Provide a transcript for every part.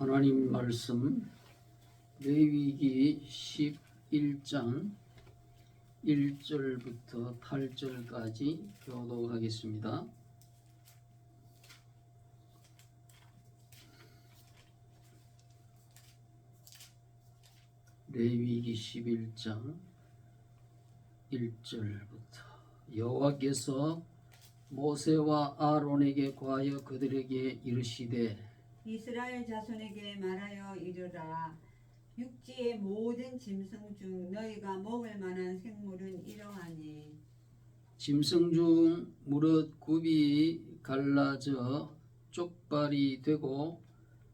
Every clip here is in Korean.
하나님 말씀 레위기 11장 1절부터 8절까지 교독하겠습니다. 레위기 11장 1절부터 여호와께서 모세와 아론에게 과하여 그들에게 이르시되 이스라엘 자손에게 말하여 이르라. 육지의 모든 짐승 중 너희가 먹을 만한 생물은 이러하니 짐승 중 무릇 굽이 갈라져 쪽발이 되고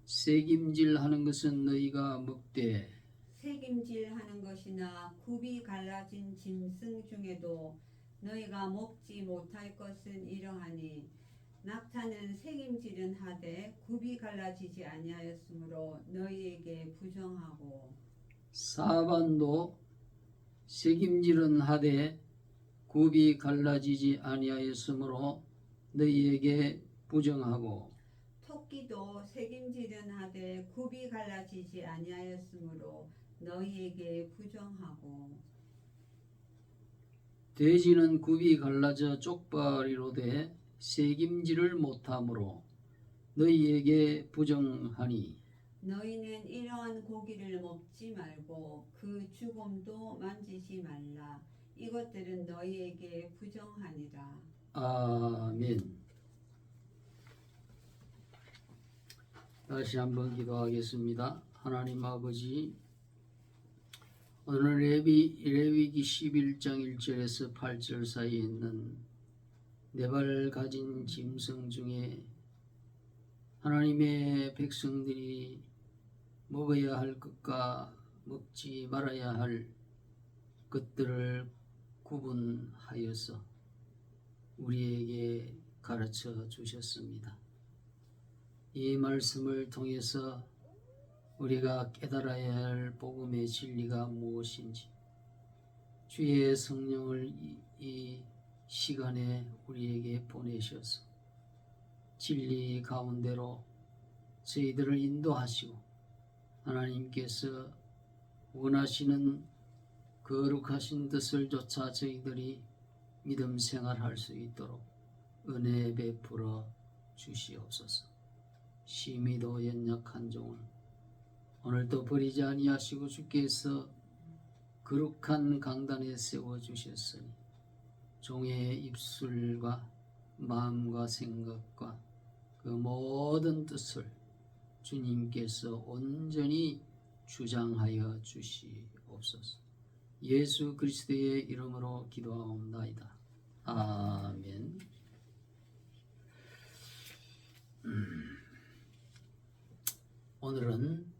새김질하는 것은 너희가 먹되 새김질하는 것이나 굽이 갈라진 짐승 중에도 너희가 먹지 못할 것은 이러하니 낙타는 새김질은 하되 굽이 갈라지지 아니하였으므로 너희에게 부정하고 사반도 새김질은 하되 굽이 갈라지지 아니하였으므로 너희에게 부정하고 토끼도 새김질은 하되 굽이 갈라지지 아니하였으므로 너희에게 부정하고 돼지는 굽이 갈라져 쪽발이로 돼 새김질을 못하므로 너희에게 부정하니 너희는 이러한 고기를 먹지 말고 그 죽음도 만지지 말라. 이것들은 너희에게 부정하니라. 아멘. 다시 한번 기도하겠습니다. 하나님 아버지, 오늘 레위기 11장 1절에서 8절 사이에 있는 네 발 가진 짐승 중에 하나님의 백성들이 먹어야 할 것과 먹지 말아야 할 것들을 구분하여서 우리에게 가르쳐 주셨습니다. 이 말씀을 통해서 우리가 깨달아야 할 복음의 진리가 무엇인지 주의 성령을 이 시간에 우리에게 보내셔서 진리 가운데로 저희들을 인도하시고 하나님께서 원하시는 거룩하신 뜻을 쫓아 저희들이 믿음 생활할 수 있도록 은혜 베풀어 주시옵소서. 심히도 연약한 종을 오늘도 버리지 아니하시고 주께서 거룩한 강단에 세워주셨으니 종의 입술과 마음과 생각과 그 모든 뜻을 주님께서 온전히 주장하여 주시옵소서. 예수 그리스도의 이름으로 기도하옵나이다. 아멘. 오늘은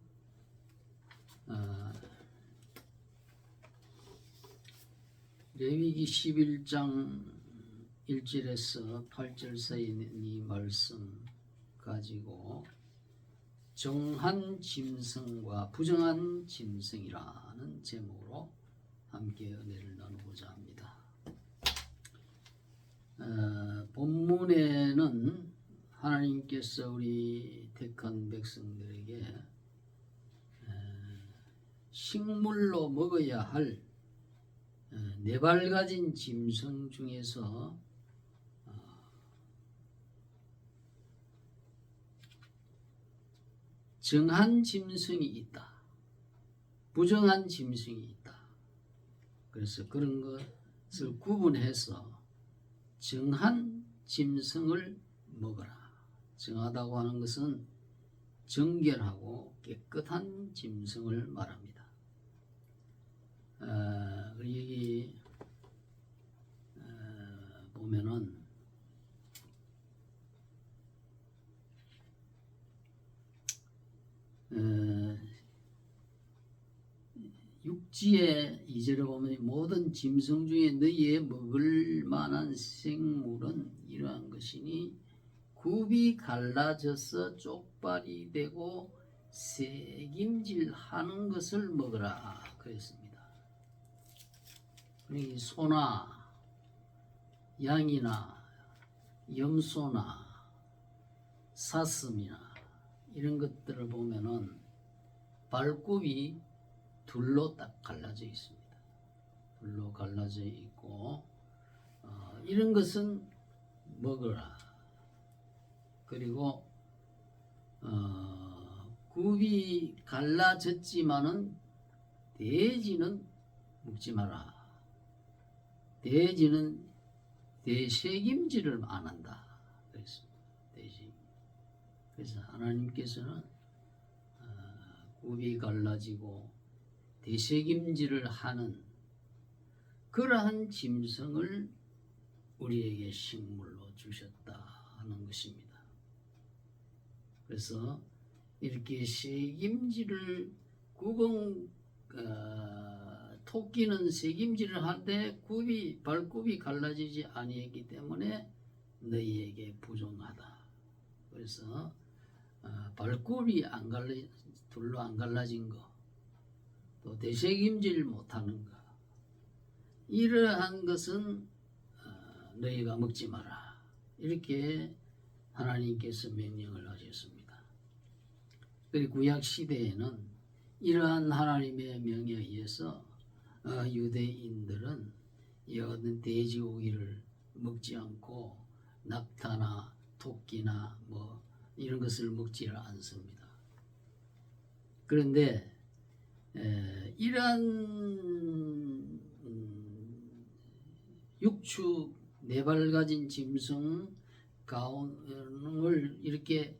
레위기 11장 1절에서 8절 사이에 있는 이 말씀 가지고 정한 짐승과 부정한 짐승이라는 제목으로 함께 은혜를 나누고자 합니다. 본문에는 하나님께서 우리 택한 백성들에게 식물로 먹어야 할 네 발 가진 짐승 중에서 정한 짐승이 있다, 부정한 짐승이 있다. 그래서 그런 것을 구분해서 정한 짐승을 먹어라. 정하다고 하는 것은 정결하고 깨끗한 짐승을 말합니다. 여기 보면은 육지의 2절에 보면 모든 짐승 중에 너희의 먹을 만한 생물은 이러한 것이니 굽이 갈라져서 쪽발이 되고 새김질하는 것을 먹으라 그랬습니다. 이 소나 양이나 염소나 사슴이나 이런 것들을 보면은 발굽이 둘로 딱 갈라져 있습니다. 둘로 갈라져 있고 이런 것은 먹어라. 그리고 굽이 갈라졌지만은 돼지는 먹지 마라. 돼지는 대책임질을 안 한다. 그랬습니다. 대책. 그래서 하나님께서는 굽이 갈라지고 대책임질을 하는 그러한 짐승을 우리에게 식물로 주셨다 하는 것입니다. 그래서 이렇게 책임질을 토끼는 책임질을 하는데 발굽이 갈라지지 아니했기 때문에 너희에게 부정하다. 그래서 발굽이 둘로 안 갈라진 거, 또 대책임질 못하는 거, 이러한 것은 너희가 먹지 마라. 이렇게 하나님께서 명령을 하셨습니다. 그리고 구약 시대에는 이러한 하나님의 명령에 의해서 유대인들은 이 어떤 돼지고기를 먹지 않고 낙타나 토끼나 뭐 이런 것을 먹지 않습니다. 그런데 이러한 육축 네 발 가진 짐승 가운을 이렇게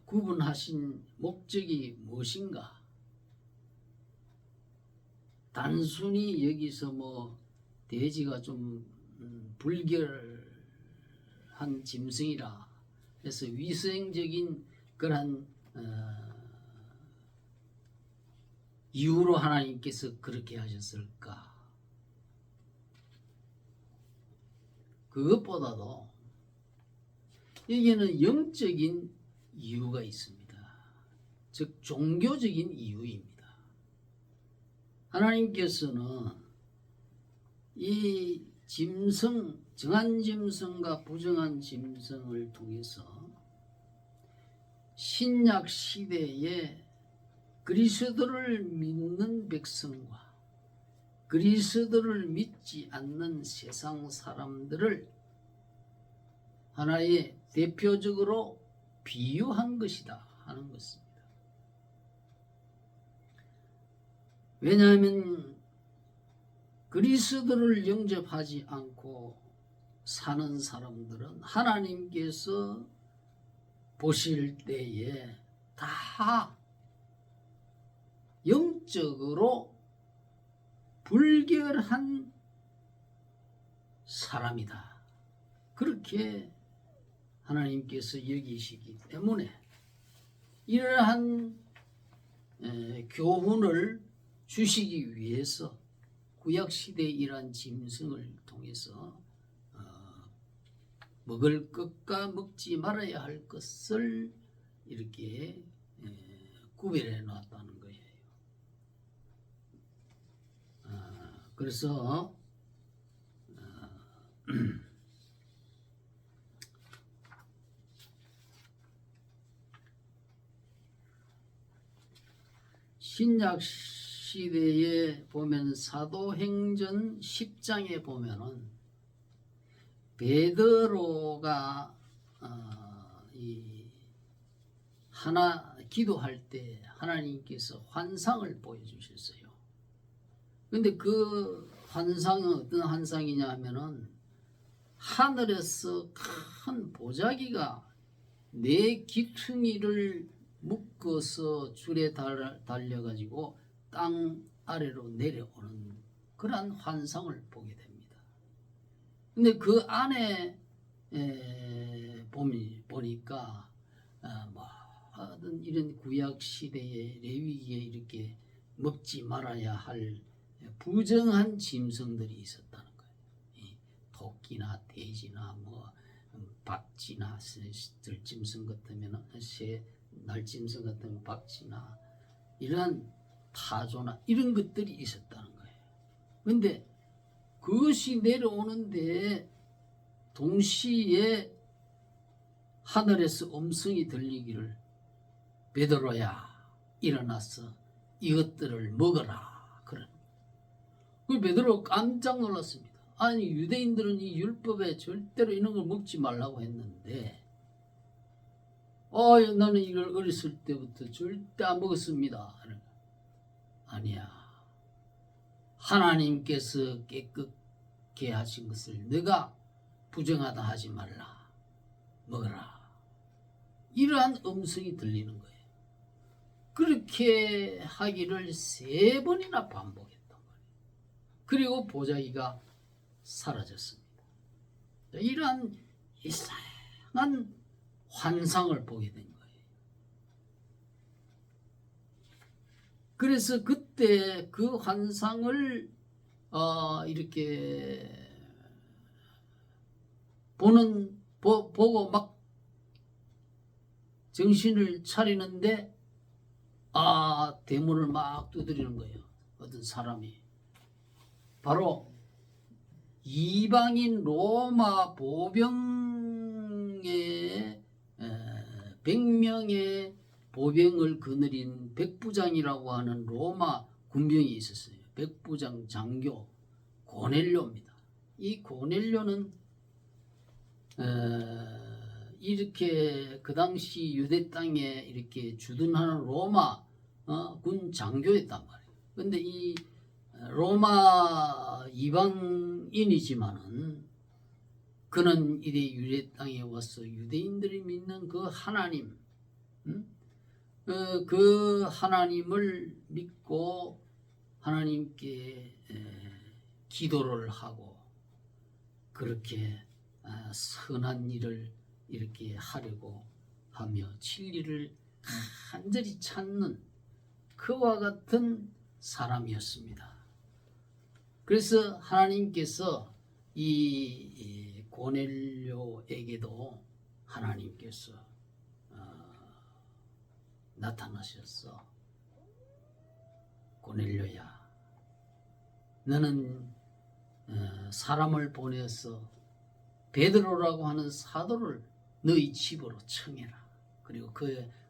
구분하신 목적이 무엇인가? 단순히 여기서 뭐 돼지가 좀 불결한 짐승이라 해서 위생적인 그러한 이유로 하나님께서 그렇게 하셨을까? 그것보다도 여기에는 영적인 이유가 있습니다. 즉 종교적인 이유입니다. 하나님께서는 이 짐승, 정한 짐승과 부정한 짐승을 통해서 신약 시대에 그리스도를 믿는 백성과 그리스도를 믿지 않는 세상 사람들을 하나의 대표적으로 비유한 것이다 하는 것입니다. 왜냐하면 그리스도를 영접하지 않고 사는 사람들은 하나님께서 보실 때에 다 영적으로 불결한 사람이다. 그렇게 하나님께서 여기시기 때문에 이러한 교훈을 주시기 위해서 구약시대의 이러한 짐승을 통해서 먹을 것과 먹지 말아야 할 것을 이렇게 구별해 놨다는 거예요. 그래서 신약 시대에 보면 사도행전 10장에 보면은 베드로가 기도할 때 하나님께서 환상을 보여주셨어요. 근데 그 환상은 어떤 환상이냐 하면은 하늘에서 큰 보자기가 네 귀퉁이를 묶어서 줄에 달려가지고 땅 아래로 내려오는 그러한 환상을 보게 됩니다. 근데 그 안에 보니까 이런 구약 시대의 레위기에 이렇게 먹지 말아야 할 부정한 짐승들이 있었다는 거예요. 토끼나 돼지나 뭐 박쥐나 들짐승 같으면 날짐승 같으면 박쥐나 이러한 타조나 이런 것들이 있었다는 거예요. 그런데 그것이 내려오는데 동시에 하늘에서 음성이 들리기를 베드로야 일어나서 이것들을 먹어라. 그런. 그 베드로 깜짝 놀랐습니다. 아니 유대인들은 이 율법에 절대로 이런 걸 먹지 말라고 했는데 나는 이걸 어렸을 때부터 절대 안 먹었습니다. 아니야. 하나님께서 깨끗게 하신 것을 네가 부정하다 하지 말라. 먹어라. 이러한 음성이 들리는 거예요. 그렇게 하기를 3번이나 반복했단 말이에요. 그리고 보자기가 사라졌습니다. 이러한 이상한 환상을 보게 된 거예요. 그래서 그때 그 환상을 이렇게 보고 막 정신을 차리는데 대문을 막 두드리는 거예요. 어떤 사람이. 바로 이방인 로마 보병의 100명의 보병을 거느린 백부장이라고 하는 로마 군병이 있었어요. 백부장 장교 고넬료입니다. 이 고넬료는 이렇게 그 당시 유대 땅에 이렇게 주둔하는 로마 군 장교였단 말이에요. 근데 이 로마 이방인이지만은 그는 이래 유대 땅에 와서 유대인들이 믿는 그 하나님, 그 하나님을 믿고 하나님께 기도를 하고 그렇게 선한 일을 이렇게 하려고 하며 진리를 간절히 찾는 그와 같은 사람이었습니다. 그래서 하나님께서 이 고넬료에게도 하나님께서 나타나셨어. 고넬료야, 너는 사람을 보내서 베드로라고 하는 사도를 너희 집으로 청해라. 그리고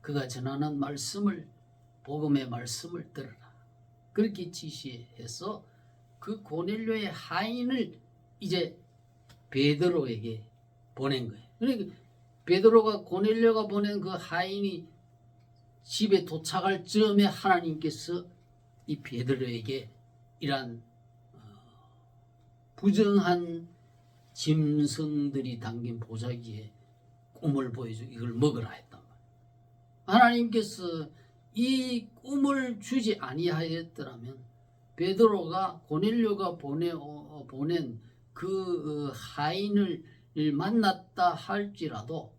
그가 전하는 말씀을, 복음의 말씀을 들어라. 그렇게 지시해서 그 고넬료의 하인을 이제 베드로에게 보낸 거예요. 그러니까 베드로가 고넬료가 보낸 그 하인이 집에 도착할 즈음에 하나님께서 이 베드로에게 이러한 부정한 짐승들이 담긴 보자기에 꿈을 보여주고 이걸 먹으라 했단 말이에요. 하나님께서 이 꿈을 주지 아니하였더라면 베드로가 고넬료가 보낸 그 하인을 만났다 할지라도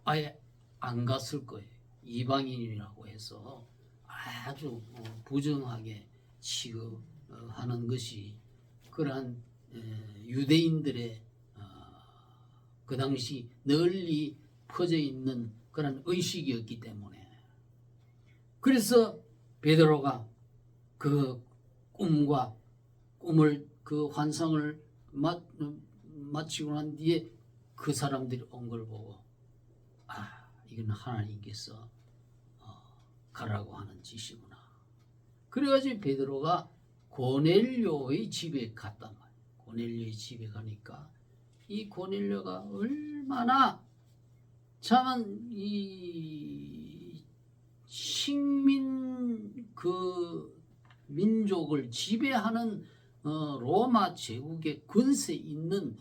아예 안 갔을 거예요. 이방인이라고 해서 아주 부정하게 취급하는 것이 그러한 유대인들의 그 당시 널리 퍼져 있는 그런 의식이었기 때문에, 그래서 베드로가 그 그 환상을 마치고 난 뒤에 그 사람들이 온 걸 보고 이건 하나님께서 가라고 하는 짓이구나. 그래가지고 베드로가 고넬료의 집에 갔단 말이에요. 고넬료의 집에 가니까 이 고넬료가 얼마나 참 이 식민 그 민족을 지배하는 로마 제국의 권세 있는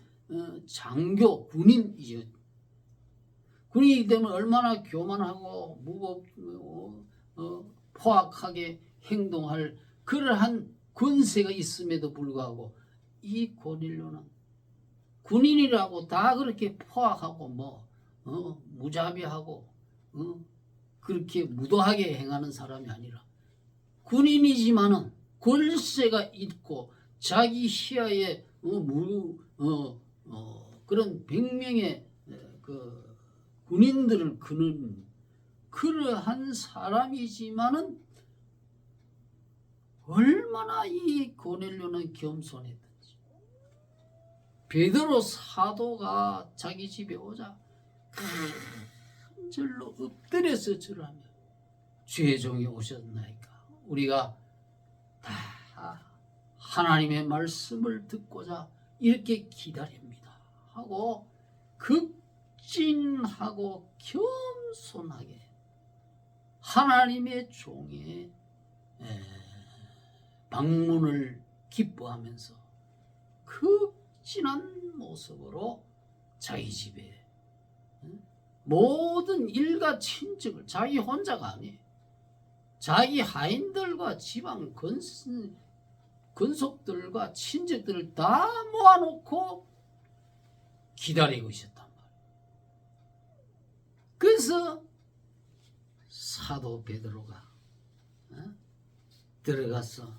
장교 군인이죠. 군인이기 때문에 얼마나 교만하고 포악하게 행동할 그러한 권세가 있음에도 불구하고 이 고넬료는 군인이라고 다 그렇게 포악하고 무자비하고 그렇게 무도하게 행하는 사람이 아니라 군인이지만은 권세가 있고 자기 시야에 그런 100명의 그 군인들을 그는 그러한 사람이지만은 얼마나 이 고넬료는 겸손했던지. 베드로 사도가 자기 집에 오자 큰 절로 엎드려서 절하며 주의 종이 오셨나이까. 우리가 다 하나님의 말씀을 듣고자 이렇게 기다립니다 하고 극진하고 겸손하게 하나님의 종의 방문을 기뻐하면서 극진한 모습으로 자기 집에 모든 일가 친척을 자기 혼자가 아니에요. 자기 하인들과 지방 근속들과 친척들을 다 모아놓고 기다리고 있었단 말이에요. 그래서 사도 베드로가 들어가서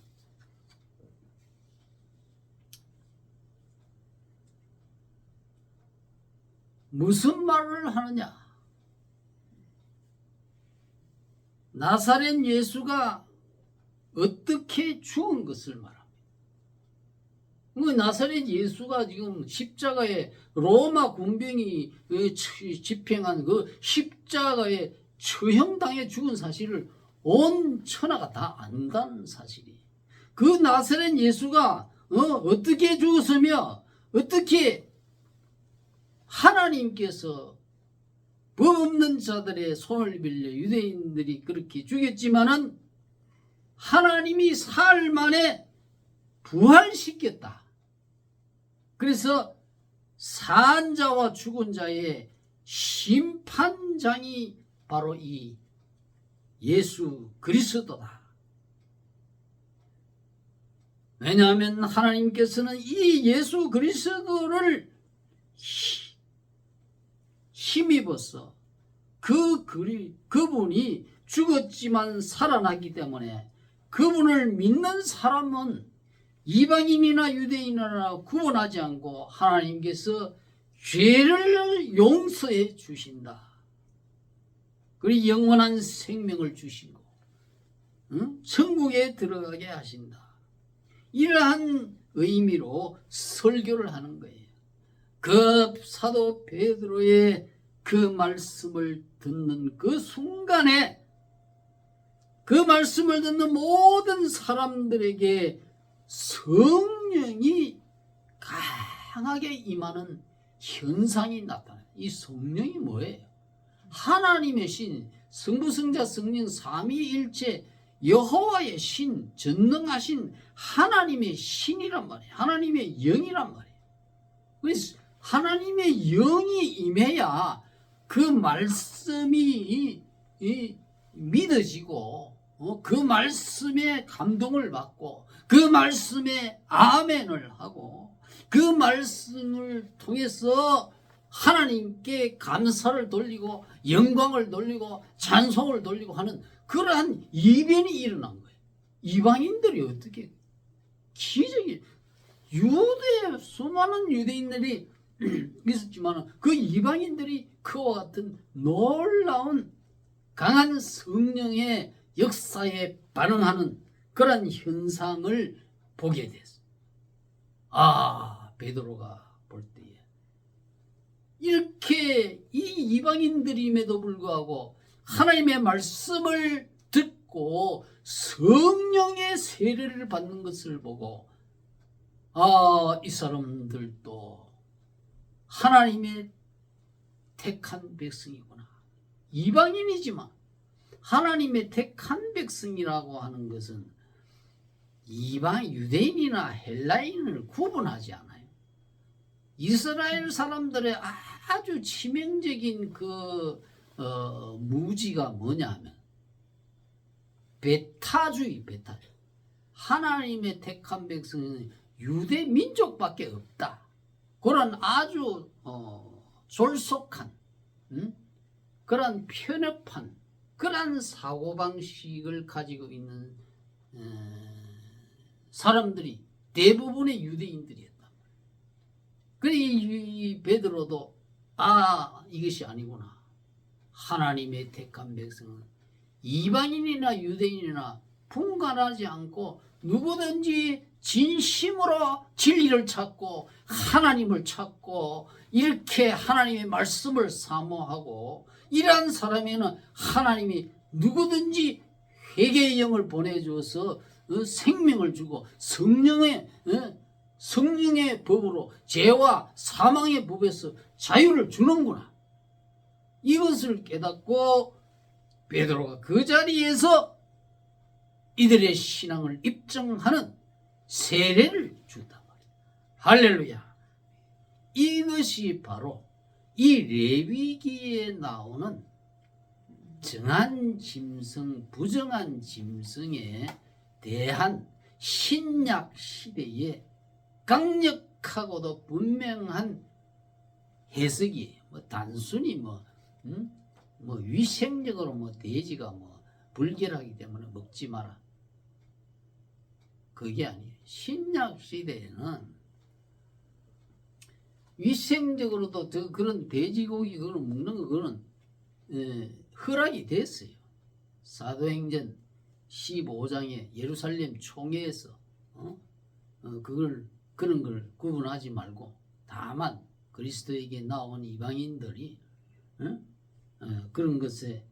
무슨 말을 하느냐? 나사렛 예수가 어떻게 죽은 것을 말합니다. 나사렛 예수가 지금 십자가에 로마 군병이 집행한 그 십자가에 처형당해 죽은 사실을 온 천하가 다 안다는 사실이. 그 나사렛 예수가 어떻게 죽었으며 어떻게 하나님께서 법 없는 자들의 손을 빌려 유대인들이 그렇게 죽였지만은 하나님이 사흘 만에 부활시켰다. 그래서 산 자와 죽은 자의 심판장이 바로 이 예수 그리스도다. 왜냐하면 하나님께서는 이 예수 그리스도를 힘입어서 그분이 죽었지만 살아나기 때문에 그분을 믿는 사람은 이방인이나 유대인이나 구분하지 않고 하나님께서 죄를 용서해 주신다. 그리고 영원한 생명을 주시고 천국에 들어가게 하신다. 이러한 의미로 설교를 하는 거예요. 그 사도 베드로의 그 말씀을 듣는 그 순간에 그 말씀을 듣는 모든 사람들에게 성령이 강하게 임하는 현상이 나타나요. 이 성령이 뭐예요? 하나님의 신, 성부, 성자, 성령 삼위일체 여호와의 신, 전능하신 하나님의 신이란 말이에요. 하나님의 영이란 말이에요. 그래서 하나님의 영이 임해야 그 말씀이 믿어지고 그 말씀에 감동을 받고 그 말씀에 아멘을 하고 그 말씀을 통해서 하나님께 감사를 돌리고 영광을 돌리고 찬송을 돌리고 하는 그러한 이변이 일어난 거예요. 이방인들이 어떻게 기적이 유대 수많은 유대인들이 있었지만 그 이방인들이 그와 같은 놀라운 강한 성령의 역사에 반응하는 그런 현상을 보게 됐어요. 베드로가 볼 때에 이렇게 이 이방인들임에도 불구하고 하나님의 말씀을 듣고 성령의 세례를 받는 것을 보고 이 사람들도 하나님의 택한 백성이구나. 이방인이지만 하나님의 택한 백성이라고 하는 것은 이방 유대인이나 헬라인을 구분하지 않아요. 이스라엘 사람들의 아주 치명적인 무지가 뭐냐면 베타주의. 하나님의 택한 백성은 유대 민족밖에 없다. 그런 아주 졸속한 그런 편협한 그런 사고방식을 가지고 있는 사람들이 대부분의 유대인들이었다. 그래 이 베드로도 이것이 아니구나. 하나님의 택한 백성은 이방인이나 유대인이나 분간하지 않고 누구든지 진심으로 진리를 찾고 하나님을 찾고 이렇게 하나님의 말씀을 사모하고 이러한 사람에는 하나님이 누구든지 회개의 영을 보내주어서 생명을 주고 성령의 법으로 죄와 사망의 법에서 자유를 주는구나. 이것을 깨닫고 베드로가 그 자리에서 이들의 신앙을 입증하는 세례를 주단 말이에요. 할렐루야. 이것이 바로 이 레위기에 나오는 정한 짐승, 부정한 짐승에 대한 신약 시대의 강력하고도 분명한 해석이에요. 단순히 위생적으로 돼지가 불결하기 때문에 먹지 마라. 그게 아니에요. 신약 시대에는 위생적으로도 그런 돼지고기 그걸 먹는 거 그거는 허락이 됐어요. 사도행전 15장에 예루살렘 총회에서 그런 걸 구분하지 말고 다만 그리스도에게 나온 이방인들이 그런 것에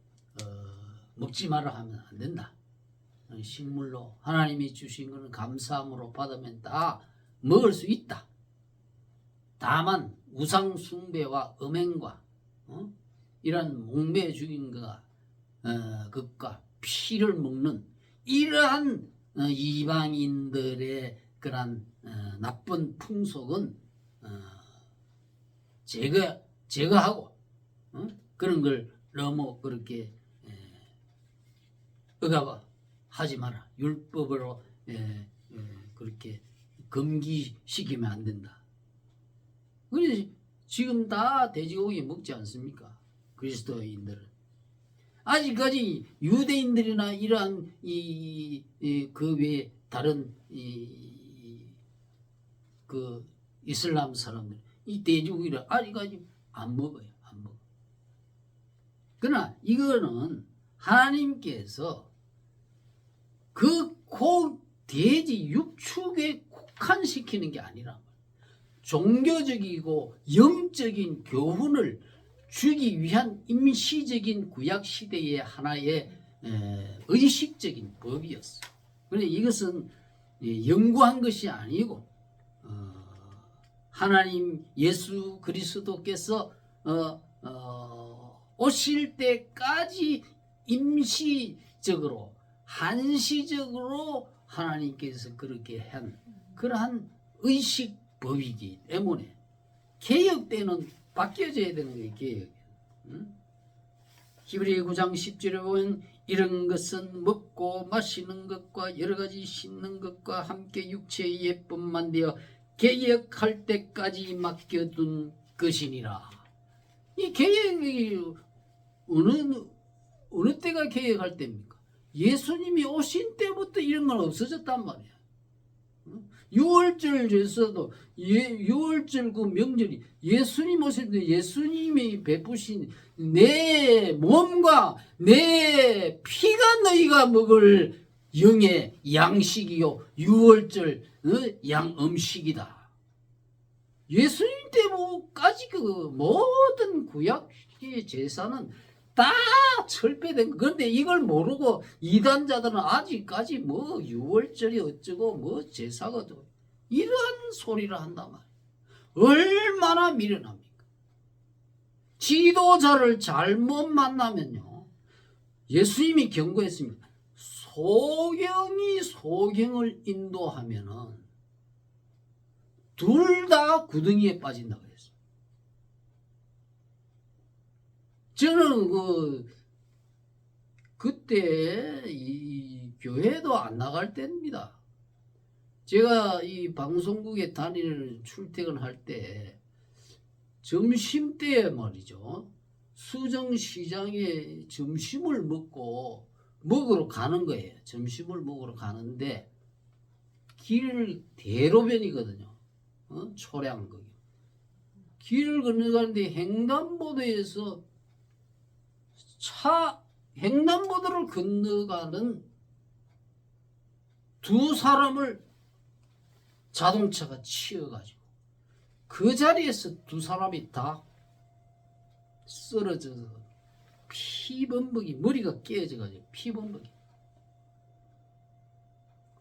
먹지 마라 하면 안 된다. 식물로 하나님이 주신 것은 감사함으로 받으면 다 먹을 수 있다. 다만 우상 숭배와 음행과 이런 목매 죽인 것과 피를 먹는 이러한 이방인들의 그런 나쁜 풍속은 제거하고 그런 걸 너무 그렇게 억압하지 마라. 율법으로 그렇게 금기시키면 안 된다. 그래서 지금 다 돼지고기 먹지 않습니까? 그리스도인들은. 아직까지 유대인들이나 이러한 그 외에 다른 그 이슬람 사람들 이 돼지고기를 아직까지 안 먹어요. 안 먹어. 그러나 이거는 하나님께서 그 돼지 육축에 국한시키는 게 아니라 종교적이고 영적인 교훈을 주기 위한 임시적인 구약시대의 하나의 의식적인 법이었어. 그런데 이것은 연구한 것이 아니고 하나님 예수 그리스도께서 오실 때까지 임시적으로 한시적으로 하나님께서 그렇게 한 그러한 의식법이기 때문에 개혁 때는 바뀌어져야 되는 거예요. 개혁. 히브리 9장 10절에 보면 이런 것은 먹고 마시는 것과 여러 가지 씻는 것과 함께 육체의 예쁨만 되어 개혁할 때까지 맡겨둔 것이니라. 이 개혁이 어느 때가 개혁할 때입니까? 예수님이 오신 때부터 이런 건 없어졌단 말이야. 6월절 제사도 6월절 그 명절이 예수님 오실 때 예수님이 베푸신 내 몸과 내 피가 너희가 먹을 영의 양식이요 6월절 양 음식이다. 예수님 때까지 그 모든 구약의 제사는 다 철폐된 거. 그런데 이걸 모르고 이단자들은 아직까지 6월절이 어쩌고 제사가 또 이러한 소리를 한단 말이에요. 얼마나 미련합니까? 지도자를 잘못 만나면요. 예수님이 경고했습니다. 소경이 소경을 인도하면은 둘 다 구덩이에 빠진다고 했어요. 저는 그때 이 교회도 안 나갈 때입니다. 제가 이 방송국에 출퇴근할 때 점심 때 말이죠. 수정시장에 점심을 먹으러 가는 거예요. 점심을 먹으러 가는데 길 대로변이거든요. 초량 거기. 길을 건너가는데 횡단보도에서 횡단보도를 건너가는 두 사람을 자동차가 치여가지고 그 자리에서 두 사람이 다 쓰러져서 피범벅이 머리가 깨져가지고 피범벅이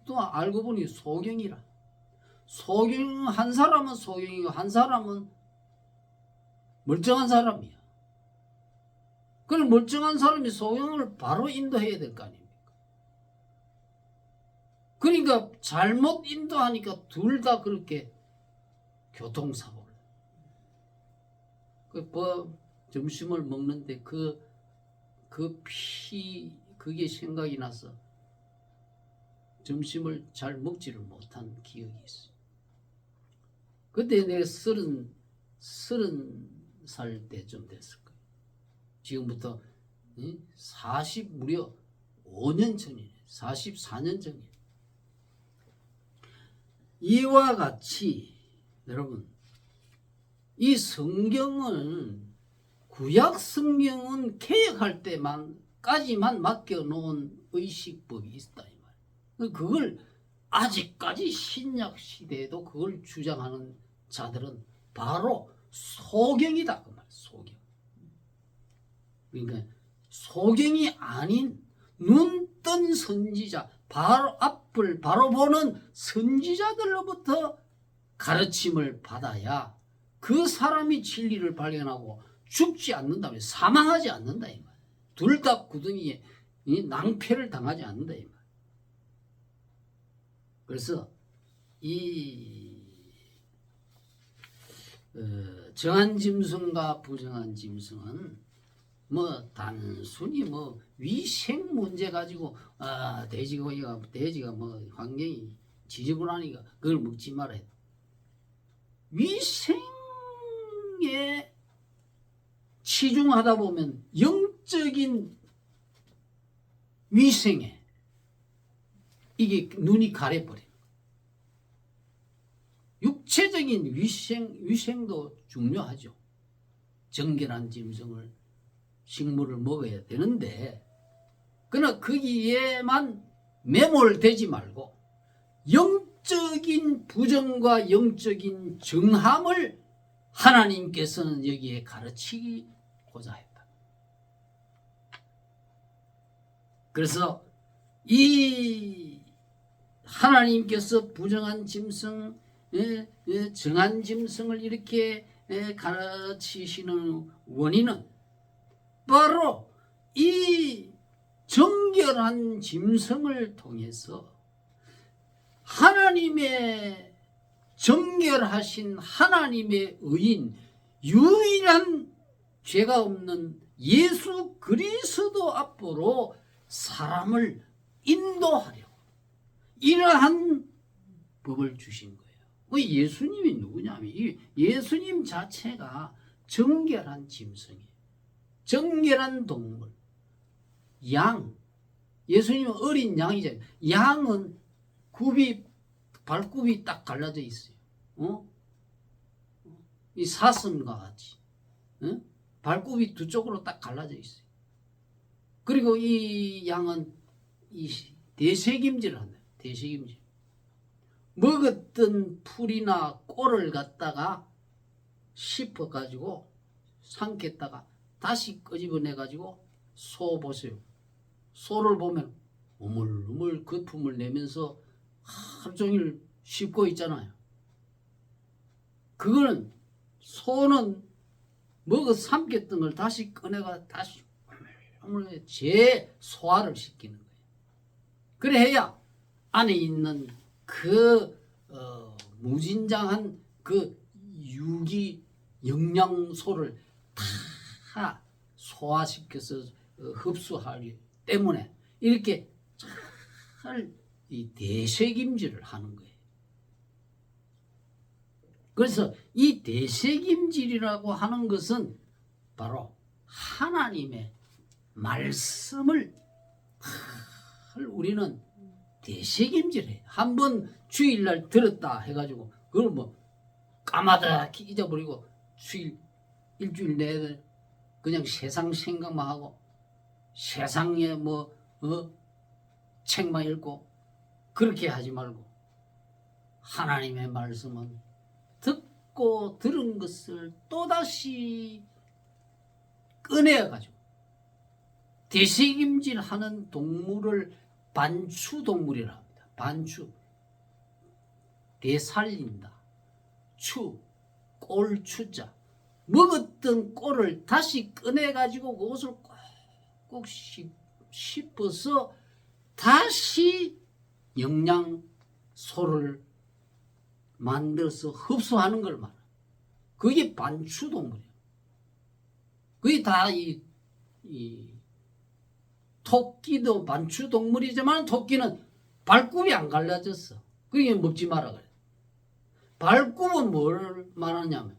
또 알고 보니 소경이라. 소경 한 사람은 소경이고 한 사람은 멀쩡한 사람이야. 그럼 멀쩡한 사람이 소경을 바로 인도해야 될 거 아닙니까? 그러니까 잘못 인도하니까 둘 다 그렇게 교통사고를. 점심을 먹는데 그게 생각이 나서 점심을 잘 먹지를 못한 기억이 있어. 그때 내가 30살 때쯤 됐을 거예요. 지금부터 무려 5년 전이네. 44년 전이에요. 이와 같이 여러분, 이 성경은 구약 성경은 개혁할 때만까지만 맡겨놓은 의식법이 있다 이 말. 그걸 아직까지 신약 시대에도 그걸 주장하는 자들은 바로 소경이다 그 말. 소경. 그러니까 소경이 아닌 눈 뜬 선지자, 바로 앞을 바로 보는 선지자들로부터 가르침을 받아야 그 사람이 진리를 발견하고 죽지 않는다, 사망하지 않는다 이 말. 둘 다 구덩이에 낭패를 당하지 않는다 이 말. 그래서 이 정한 짐승과 부정한 짐승은 뭐 단순히 뭐 위생 문제 가지고 돼지가 뭐 환경이 지저분하니까 그걸 먹지 말아야 돼. 위생에 치중하다 보면 영적인 위생에 이게 눈이 가려버려. 육체적인 위생도 중요하죠. 정결한 짐승을 식물을 먹어야 되는데, 그러나 거기에만 매몰되지 말고 영적인 부정과 영적인 정함을 하나님께서는 여기에 가르치고자 했다. 그래서 이 하나님께서 부정한 짐승, 정한 짐승을 이렇게 가르치시는 원인은 바로 이 정결한 짐승을 통해서 하나님의 정결하신 하나님의 의인, 유일한 죄가 없는 예수 그리스도 앞으로 사람을 인도하려고 이러한 법을 주신 거예요. 예수님이 누구냐면 예수님 자체가 정결한 짐승이에요. 정결한 동물, 양. 예수님은 어린 양이잖아요. 양은 발굽이 딱 갈라져 있어요. 이 사슴과 같이 발굽이 두 쪽으로 딱 갈라져 있어요. 그리고 이 양은 이 대세김질을 한다. 대세김질. 먹었던 풀이나 꼴을 갖다가 씹어가지고 삼켰다가 다시 끄집어내가지고 소 보세요. 소를 보면 우물우물 거품을 내면서 하루 종일 씹고 있잖아요. 그거는 소는 먹어 삼켰던 걸 다시 꺼내가 다시 재소화를 시키는 거예요. 그래 해야 안에 있는 그 무진장한 그 유기 영양소를 다 소화시켜서 흡수하기 때문에 이렇게 잘 이 대세김질을 하는 거예요. 그래서 이 대세김질이라고 하는 것은 바로 하나님의 말씀을 우리는 대세김질해. 한번 주일날 들었다 해가지고 그걸 뭐 까마득히 잊어버리고 일주일 내내 그냥 세상 생각만 하고 세상에 책만 읽고 그렇게 하지 말고 하나님의 말씀은 듣고 들은 것을 또다시 꺼내가지고 대세김질하는 동물을 반추동물이라 합니다. 반추, 되살린다. 추, 꼴추자. 먹었던 꼴을 다시 꺼내가지고 그것을 꼭 씹어서 다시 영양소를 만들어서 흡수하는 걸 말해. 그게 반추동물이에요. 그게 다 이 토끼도 반추동물이지만 토끼는 발굽이 안 갈라졌어. 그게 먹지 마라 그래. 발굽은 뭘 말하냐면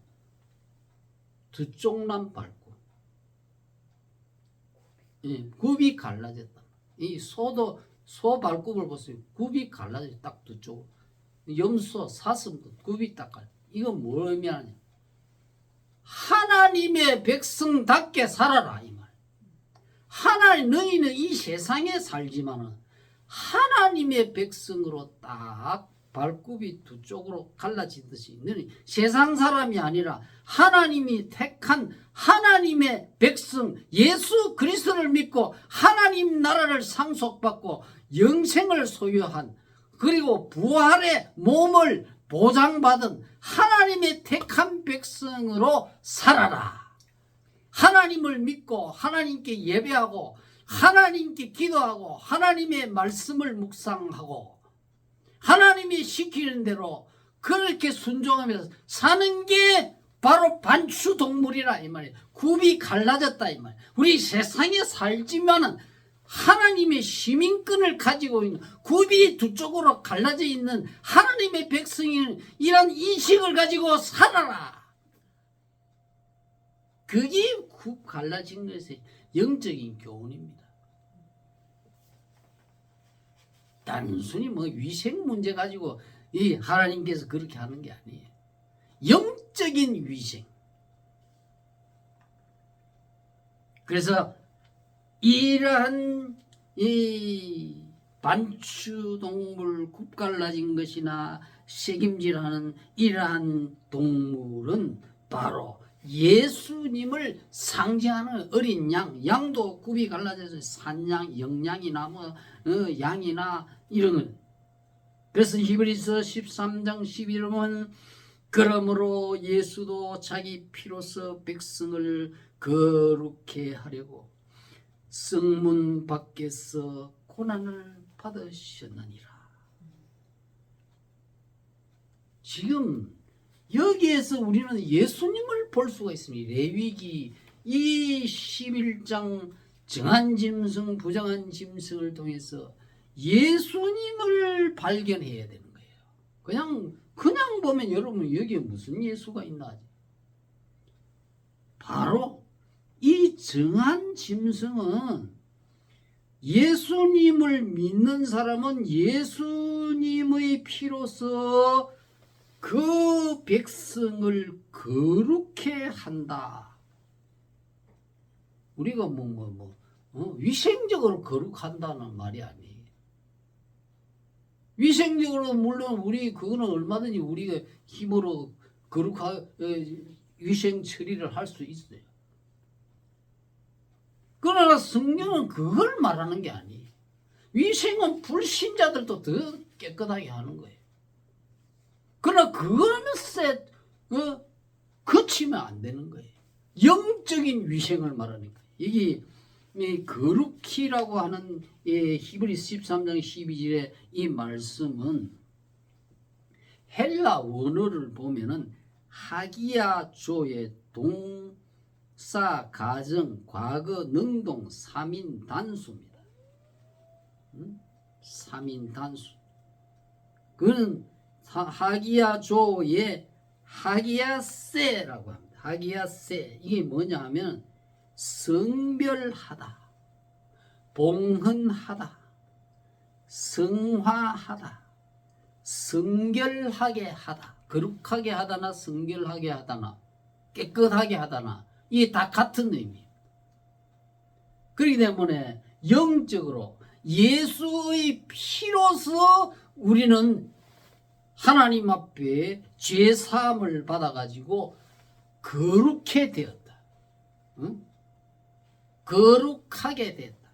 두 쪽난 발굽. 예, 굽이 갈라졌다. 이 소도 소 발굽을 보세요. 굽이 갈라져 딱 두 쪽. 염소, 사슴도 굽이 딱 갈라. 이건 뭘 의미하냐? 하나님의 백성답게 살아라 이 말. 하나님 너희는 이 세상에 살지만은 하나님의 백성으로 딱 발굽이 두 쪽으로 갈라지듯이 너희 세상 사람이 아니라 하나님이 택한 하나님의 백성 예수 그리스도를 믿고 하나님 나라를 상속받고 영생을 소유한 그리고 부활의 몸을 보장받은 하나님의 택한 백성으로 살아라. 하나님을 믿고 하나님께 예배하고 하나님께 기도하고 하나님의 말씀을 묵상하고 하나님이 시키는 대로 그렇게 순종하면서 사는 게 바로 반추동물이라 이 말이에요. 굽이 갈라졌다 이 말이에요. 우리 세상에 살지만은 하나님의 시민권을 가지고 있는 굽이 두 쪽으로 갈라져 있는 하나님의 백성인 이런 인식을 가지고 살아라. 그게 굽 갈라진 것의 영적인 교훈입니다. 단순히 뭐 위생 문제 가지고 이 하나님께서 그렇게 하는 게 아니에요. 영적인 위생. 그래서 이러한 이 반추동물 굽 갈라진 것이나 새김질하는 이러한 동물은 바로 예수님을 상징하는 어린 양, 양도 굽이 갈라져서 산양, 영양이나 뭐 양이나 이런 것. 그래서 히브리서 13장 11절은 그러므로 예수도 자기 피로서 백성을 거룩해 하려고 성문 밖에서 고난을 받으셨느니라. 지금 여기에서 우리는 예수님을 볼 수가 있습니다. 레위기 이 11장 정한 짐승 부정한 짐승을 통해서 예수님을 발견해야 되는 거예요. 그냥 보면 여러분 여기에 무슨 예수가 있나? 바로 이 정한 짐승은 예수님을 믿는 사람은 예수님의 피로서 그 백성을 거룩해 한다. 우리가 위생적으로 거룩한다는 말이 아니에요. 위생적으로 물론 그거는 얼마든지 우리가 힘으로 위생 처리를 할 수 있어요. 그러나 성경은 그걸 말하는 게 아니에요. 위생은 불신자들도 더 깨끗하게 하는 거예요. 그러나 그것에 그치면 안 되는 거예요. 영적인 위생을 말하니까. 이게 거룩히라고 하는 히브리서 13장 12절의 이 말씀은 헬라 원어를 보면은 하기야조의 동사, 가정, 과거, 능동, 3인 단수입니다. 3인 단수. 그는 하기야조의 하기야세라고 합니다. 하기야세. 이게 뭐냐 하면 성별하다, 봉헌하다, 성화하다, 성결하게 하다. 거룩하게 하다나 성결하게 하다나 깨끗하게 하다나 이게 다 같은 의미예요. 그렇기 때문에 영적으로 예수의 피로서 우리는 하나님 앞에 죄사함을 받아가지고 거룩해 되었다. 응? 거룩하게 됐다.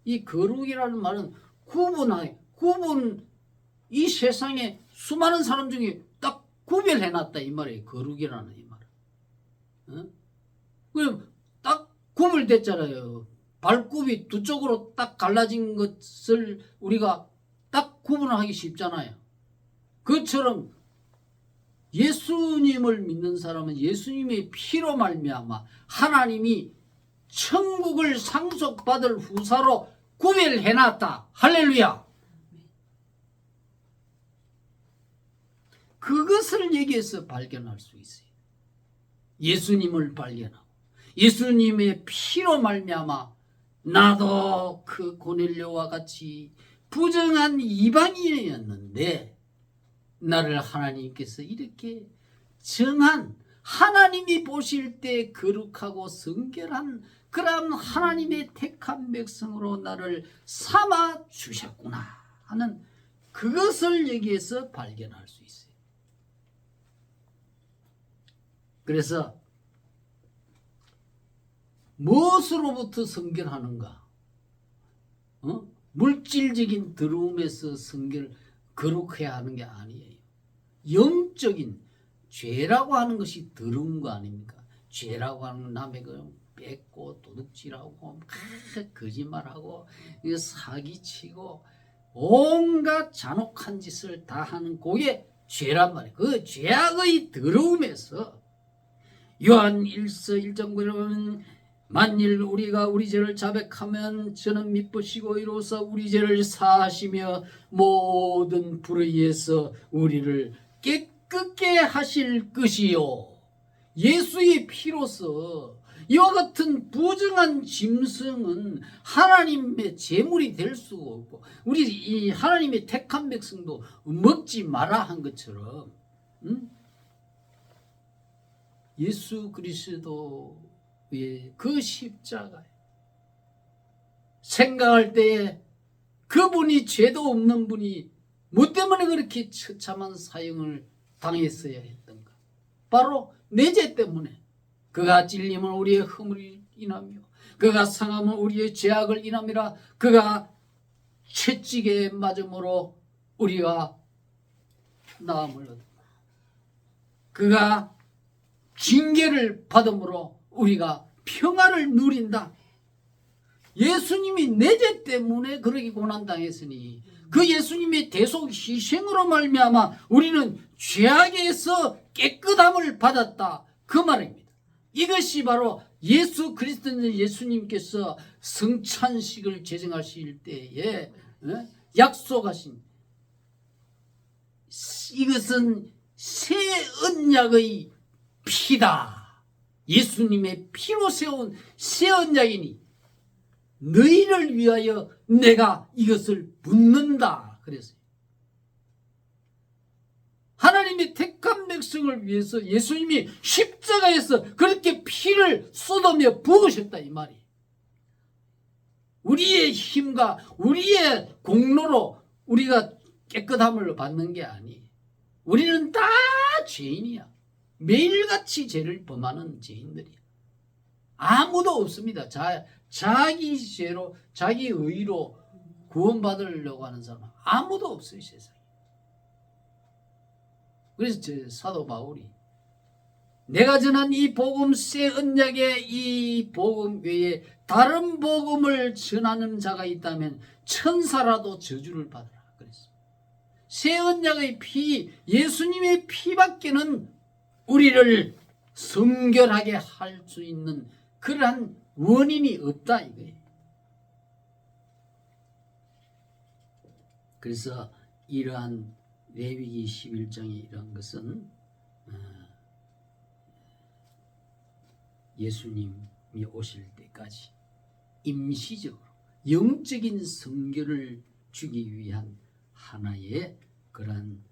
이 거룩이라는 말은 구분 이 세상에 수많은 사람 중에 딱 구별해놨다 이 말이에요. 거룩이라는 이 말. 그럼 딱 구별됐잖아요. 발굽이 두 쪽으로 딱 갈라진 것을 우리가 딱 구분하기 쉽잖아요. 그처럼 예수님을 믿는 사람은 예수님의 피로 말미암아 하나님이 천국을 상속받을 후사로 구별해놨다. 할렐루야. 그것을 여기에서 발견할 수 있어요. 예수님을 발견하고 예수님의 피로 말미암아 나도 그 고넬료와 같이 부정한 이방인이었는데 나를 하나님께서 이렇게 정한, 하나님이 보실 때 거룩하고 성결한 그런 하나님의 택한 백성으로 나를 삼아 주셨구나 하는 그것을 여기에서 발견할 수 있어요. 그래서 무엇으로부터 성결하는가? 물질적인 더러움에서 거룩해야 하는 게 아니에요. 영적인 죄라고 하는 것이 더러운 거 아닙니까? 죄라고 하는 건 남의 거 뺏고 도둑질하고 거짓말하고 사기치고 온갖 잔혹한 짓을 다 하는 그게 죄란 말이에요. 그 죄악의 더러움에서 요한 1서 1장구에 보면 만일 우리가 우리 죄를 자백하면 저는 미쁘시고 이로써 우리 죄를 사하시며 모든 불의에서 우리를 깨끗게 하실 것이요. 예수의 피로서 이와 같은 부정한 짐승은 하나님의 제물이 될 수가 없고 우리 이 하나님의 택한 백성도 먹지 마라 한 것처럼 예수 그리스도의 그 십자가에 생각할 때에 그분이 죄도 없는 분이 뭐 때문에 그렇게 처참한 사형을 당했어야 했던가? 바로 내 죄 때문에. 그가 찔림은 우리의 허물을 인하며 그가 상함은 우리의 죄악을 인함이라. 그가 채찍에 맞음으로 우리가 나음을 얻었다. 그가 징계를 받음으로 우리가 평화를 누린다. 예수님이 내 죄 때문에 그렇게 고난당했으니 그 예수님의 대속 희생으로 말미암아 우리는 죄악에서 깨끗함을 받았다. 그 말입니다. 이것이 바로 예수 그리스도는 예수님께서 성찬식을 제정하실 때에 약속하신 이것은 새 언약의 피다. 예수님의 피로 세운 새 언약이니 너희를 위하여 내가 이것을 붓는다. 그랬어요. 하나님의 택한 백성을 위해서 예수님이 십자가에서 그렇게 피를 쏟으며 부으셨다 이 말이에요. 우리의 힘과 우리의 공로로 우리가 깨끗함을 받는 게 아니에요. 우리는 다 죄인이야. 매일같이 죄를 범하는 죄인들이야. 아무도 없습니다. 자기 죄로 자기 의로 구원받으려고 하는 사람은 아무도 없어요. 세상에. 그래서 사도 바울이 내가 전한 이 복음 새 언약의 이 복음 외에 다른 복음을 전하는 자가 있다면 천사라도 저주를 받으라. 그랬어요. 새 언약의 피, 예수님의 피밖에는 우리를 성결하게 할 수 있는 그러한 원인이 없다 이거예요. 그래서 이러한 레위기 11장의 이러한 것은 예수님이 오실 때까지 임시적으로 영적인 성결을 주기 위한 하나의 그러한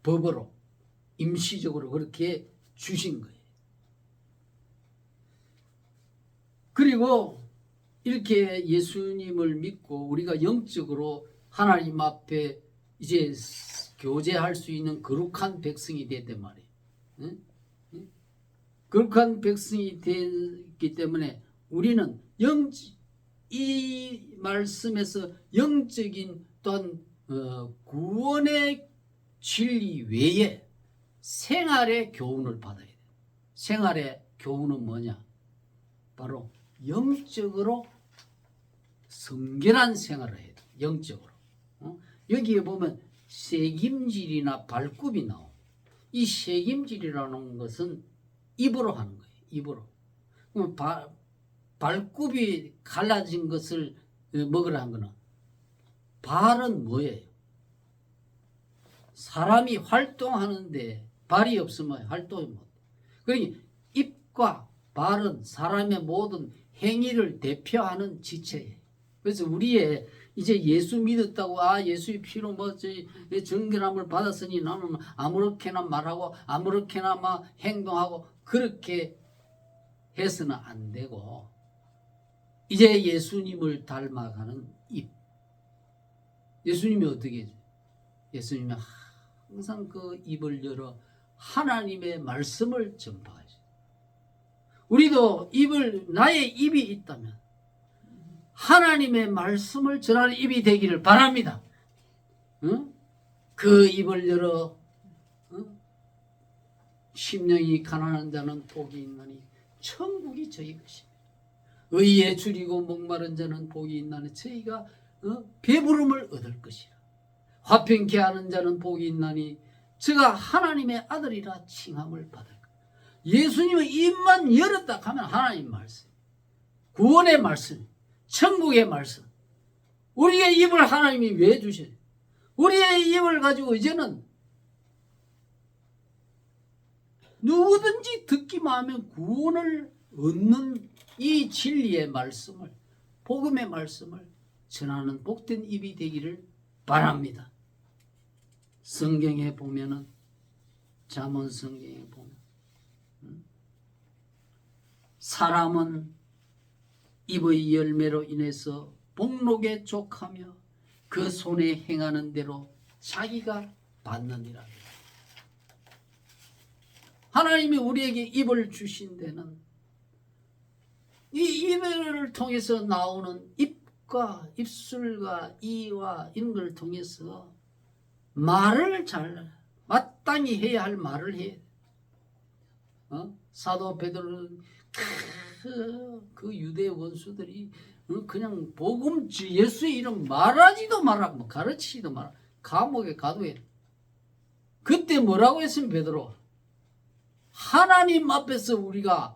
법으로 임시적으로 그렇게 주신 거예요. 그리고 이렇게 예수님을 믿고 우리가 영적으로 하나님 앞에 이제 교제할 수 있는 거룩한 백성이 됐단 말이에요. 거룩한 백성이 됐기 때문에 우리는 이 말씀에서 영적인 또한 구원의 진리 외에 생활의 교훈을 받아야 돼요. 생활의 교훈은 뭐냐? 바로 영적으로 성결한 생활을 해야 돼요. 영적으로. 여기에 보면 새김질이나 발굽이 나오고, 이 새김질이라는 것은 입으로 하는 거예요. 입으로. 그럼 발굽이 갈라진 것을 먹으라 한 거는, 발은 뭐예요? 사람이 활동하는데 발이 없으면 활동이 못. 그러니 입과 발은 사람의 모든 행위를 대표하는 지체예요. 그래서 우리의 이제 예수 믿었다고 예수의 피로 정결함을 받았으니 나는 아무렇게나 말하고 아무렇게나 막 행동하고 그렇게 해서는 안 되고, 이제 예수님을 닮아가는 입. 예수님이 어떻게 해요? 예수님이 항상 그 입을 열어 하나님의 말씀을 전파하죠. 우리도 나의 입이 있다면 하나님의 말씀을 전하는 입이 되기를 바랍니다. 응? 그 입을 열어 심령이 가난한 자는 복이 있나니 천국이 저희 것입니다. 의에 줄이고 목마른 자는 복이 있나니 저희가 배부름을 얻을 것이라. 화평케 하는 자는 복이 있나니 저가 하나님의 아들이라 칭함을 받을 것. 예수님의 입만 열었다 하면 하나님 말씀, 구원의 말씀, 천국의 말씀. 우리의 입을 하나님이 왜 주셔요? 우리의 입을 가지고 이제는 누구든지 듣기만 하면 구원을 얻는 이 진리의 말씀을, 복음의 말씀을 전하는 복된 입이 되기를 바랍니다. 성경에 보면은, 잠언 성경에 보면 사람은 입의 열매로 인해서 복록에 족하며 그 손에 행하는 대로 자기가 받느니라. 하나님이 우리에게 입을 주신 데는 이 입을 통해서 나오는 입과 입술과 이와 이런 걸 통해서 말을 잘 마땅히 해야 할 말을 해. 사도 베드로는 그 유대 원수들이 그냥 복음 예수의 이름 말하지도 마라, 가르치지도 마라, 감옥에 가두해. 그때 뭐라고 했으면 베드로? 하나님 앞에서 우리가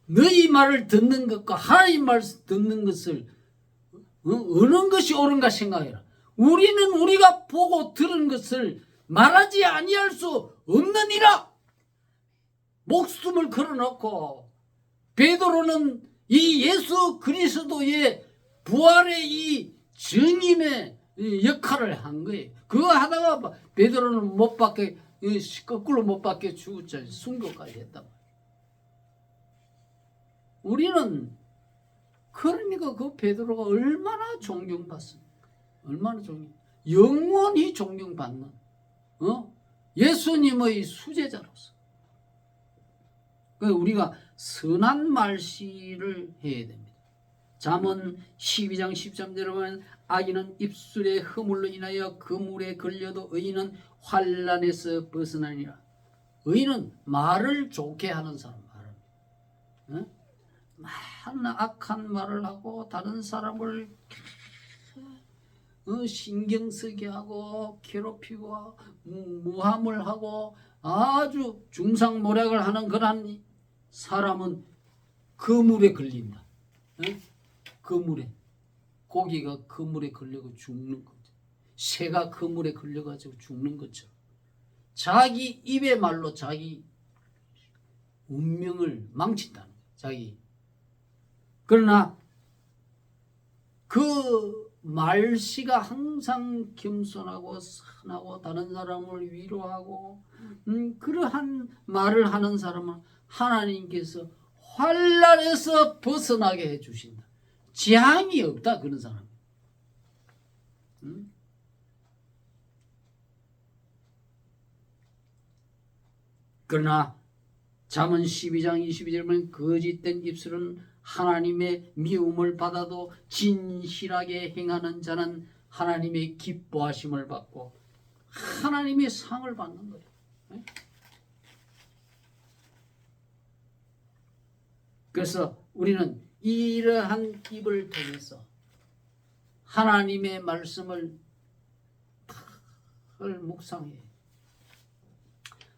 너희 말을 듣는 것과 하나님 말 듣는 것을 어느 것이 옳은가 생각해라. 우리는 우리가 보고 들은 것을 말하지 아니할 수 없느니라. 목숨을 걸어놓고 베드로는 이 예수 그리스도의 부활의 이 증인의 역할을 한 거예요. 그거 하다가 베드로는 못 박혀, 거꾸로 못 박혀 죽었잖아요. 순교까지 했단 말이에요. 우리는 그러니까 그 베드로가 얼마나 존경받습니까? 얼마나 영원히 존경받는 예수님의 수제자로서. 우리가 선한 말씨를 해야 됩니다. 잠언 12장 13절에 보면 악인은 입술의 허물로 인하여 그물에 걸려도 의인은 환난에서 벗어나니라. 의인은 말을 좋게 하는 사람 말합니다. 악한 말을 하고 다른 사람을 신경 쓰게 하고 괴롭히고 무함을 하고 아주 중상모략을 하는 그런 사람은 그물에 걸린다. 그물에, 고기가 그물에 걸려서 죽는 거죠. 새가 그물에 걸려가지고 죽는 것처럼 자기 입의 말로 자기 운명을 망친다는 거예요. 자기. 그러나 그 말씨가 항상 겸손하고 선하고 다른 사람을 위로하고 그러한 말을 하는 사람은 하나님께서 환난에서 벗어나게 해주신다. 재앙이 없다 그런 사람. 그러나 잠언 12장 22절에 보면 거짓된 입술은 하나님의 미움을 받아도 진실하게 행하는 자는 하나님의 기뻐하심을 받고 하나님의 상을 받는 거예요. 그래서 우리는 이러한 입을 통해서 하나님의 말씀을 묵상해요.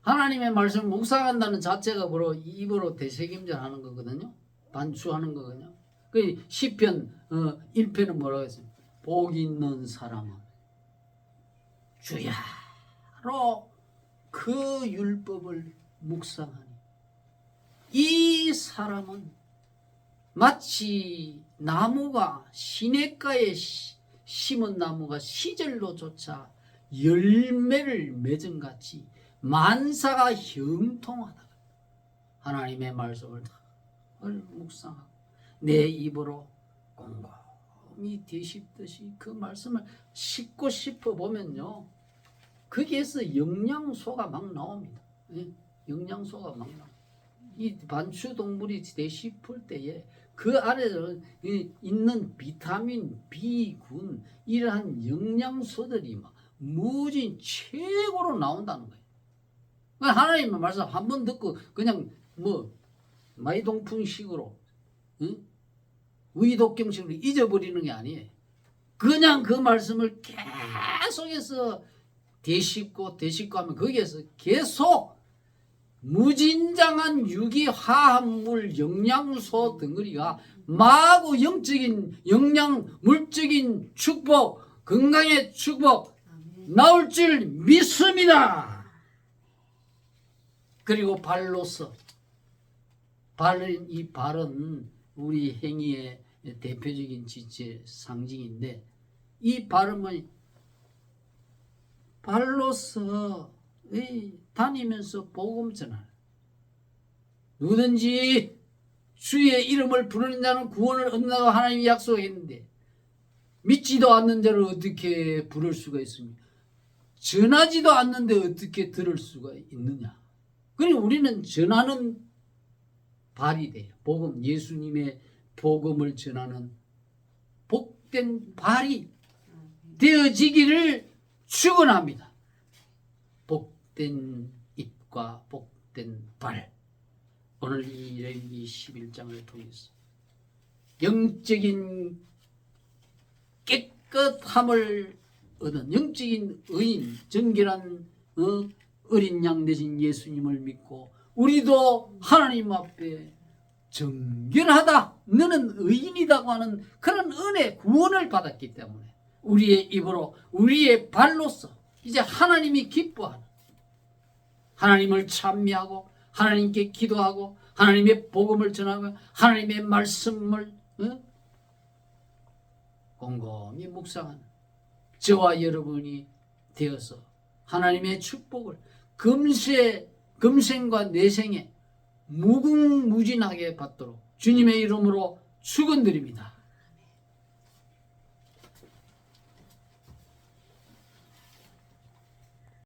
하나님의 말씀을 묵상한다는 자체가 바로 입으로 되새김질하는 거거든요. 반추하는 거거든요. 그 시편 1편은 뭐라고 했어요? 복 있는 사람은 주야로 그 율법을 묵상하니 이 사람은 마치 나무가 시냇가에 심은 나무가 시절로조차 열매를 맺은 같이 만사가 형통하다. 하나님의 말씀을 묵상하고 내 입으로 곰곰이 되씹듯이 그 말씀을 씹고 싶어 보면요, 거기에서 영양소가 막 나옵니다. 영양소가 막 나옵니다. 이 반추동물이 되씹을 때에 그 안에 있는 비타민, B군 이러한 영양소들이 막 무진 최고로 나온다는 거예요. 하나님의 말씀 한 번 듣고 그냥 뭐 마이동풍식으로 의독경식으로 잊어버리는 게 아니에요. 그냥 그 말씀을 계속해서 되씹고 하면 거기에서 계속 무진장한 유기화합물 영양소 덩어리가 마구 영적인 영양 물적인 축복 건강의 축복 나올 줄 믿습니다. 그리고 발로서 이 발은 우리 행위의 대표적인 지체 상징인데 이 발음은 발로서 다니면서 복음 전하는 누구든지 주의 이름을 부르는 자는 구원을 얻는다고 하나님이 약속했는데 믿지도 않는 자를 어떻게 부를 수가 있습니까? 전하지도 않는데 어떻게 들을 수가 있느냐? 그러니 우리는 전하는 발이 돼요. 복음, 예수님의 복음을 전하는 복된 발이 되어지기를 축원합니다. 복된 입과 복된 발. 오늘 이 레위기 11장을 통해서 영적인 깨끗함을 얻은 영적인 의인, 정결한 어린 양 되신 예수님을 믿고 우리도 하나님 앞에 정결하다, 너는 의인이라고 하는 그런 은혜, 구원을 받았기 때문에 우리의 입으로, 우리의 발로서 이제 하나님이 기뻐하는, 하나님을 찬미하고 하나님께 기도하고 하나님의 복음을 전하고 하나님의 말씀을 곰곰이 묵상하는 저와 여러분이 되어서 하나님의 축복을 금생과 내생에 무궁무진하게 받도록 주님의 이름으로 축원드립니다.